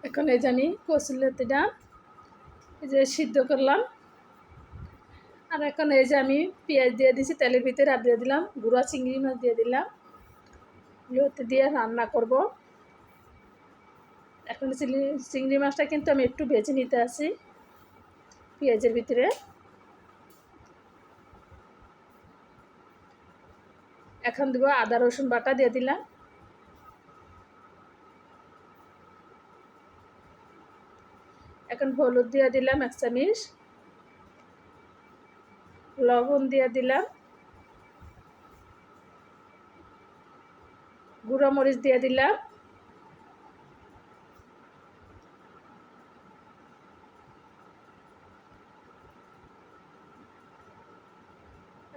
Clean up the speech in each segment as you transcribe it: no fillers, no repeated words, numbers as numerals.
এখন এই যে আমি কচুরলতিটা এই যে সিদ্ধ করলাম। আর এখন এই যে আমি পেঁয়াজ দিয়ে দিয়েছি তেলের ভিতরে, আর দিয়ে দিলাম গুঁড়া চিংড়ি মাছ দিয়ে দিলাম। লতি দিয়ে রান্না করব। এখন চিংড়ি মাছটা কিন্তু আমি একটু ভেজে নিতে আসি পেঁয়াজের ভিতরে। এখন দেব আদা রসুন বাটা দিয়ে দিলাম। এখন হলুদ দিয়ে দিলাম 1 চামচ, লবণ দিয়ে দিলাম, গুঁড়ো মরিচ দিয়ে দিলাম,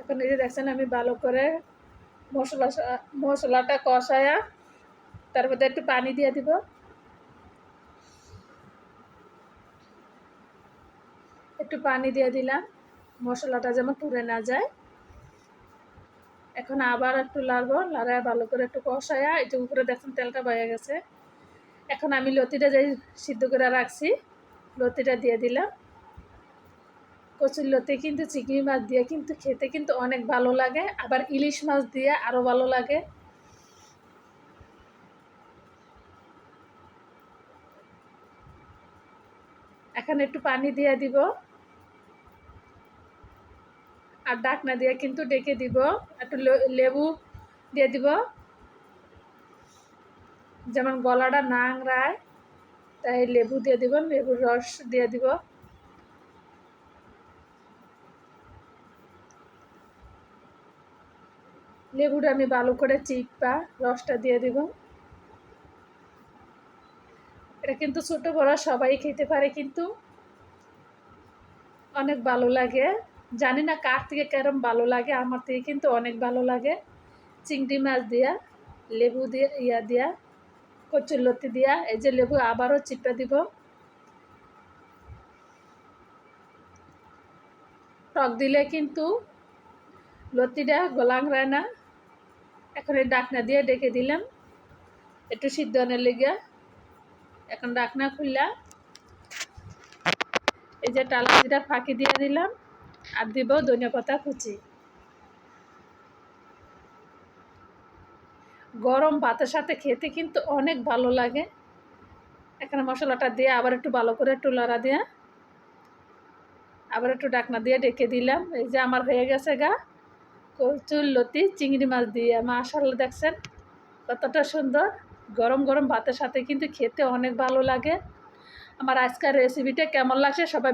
এখন এই যে দেখছেন আমি ভালো করে মশলাটা কষায়া তার মধ্যে একটু পানি দিয়ে দিব। একটু পানি দিয়ে দিলাম মশলাটা যেন পুড়ে না যায়। এখন আবার একটু লাড়বো, লাড়ায় ভালো করে একটু কষায়া এই যে উপরে দেখছেন তেলটা বয়ে গেছে। এখন আমি লতিটা যে সিদ্ধ করে রাখছি লতিটা দিয়ে দিলাম। কচুরলতি কিন্তু চিংড়ি মাছ দিয়ে কিন্তু খেতে কিন্তু অনেক ভালো লাগে, আবার ইলিশ মাছ দিয়ে আরও ভালো লাগে। এখন একটু পানি দিয়ে দিব আর ঢাকনা দিয়ে কিন্তু ডেকে দিব। একটু লেবু দিয়ে দিব যেমন গলাটা না আংড়ায়, তাই লেবু দিয়ে দিব, লেবুর রস দিয়ে দিব। লেবুটা আমি ভালো করে চিপা রসটা দিয়ে দিব। এটা কিন্তু ছোট বড় সবাই খেতে পারে, কিন্তু অনেক ভালো লাগে। জানি না কার থেকে কেরম ভালো লাগে, আমার থেকে কিন্তু অনেক ভালো লাগে। চিংড়ি মাছ দিয়া লেবু দিয়ে দিয়া কচুরলতি দিয়া এই যে লেবু আবারও চিপা দিব। টক দিলে কিন্তু লতিটা গোলাংড়ায় না। এখন এই ডাকনা দিয়ে ডেকে দিলাম একটু সিদ্ধ হওয়ার লেগে। এখন ডাকনা খুললা এই যে টালা জিরা ফাঁকি দিয়ে দিলাম আর দিব ধনিয়া পাতা কুচি। গরম ভাতের সাথে খেতে কিন্তু অনেক ভালো লাগে। এখানে মশলাটা দিয়ে আবার একটু ভালো করে একটু লড়া দিয়ে আবার একটু ডাকনা দিয়ে ডেকে দিলাম। এই যে আমার হয়ে গেছে কচুরলতি চিংড়ি মাছ দিয়ে। মাশাআল্লাহ, দেখছেন কতটা সুন্দর। গরম গরম ভাতের সাথে কিন্তু খেতে অনেক ভালো লাগে। আমার আজকের রেসিপিটা কেমন লাগছে সবাই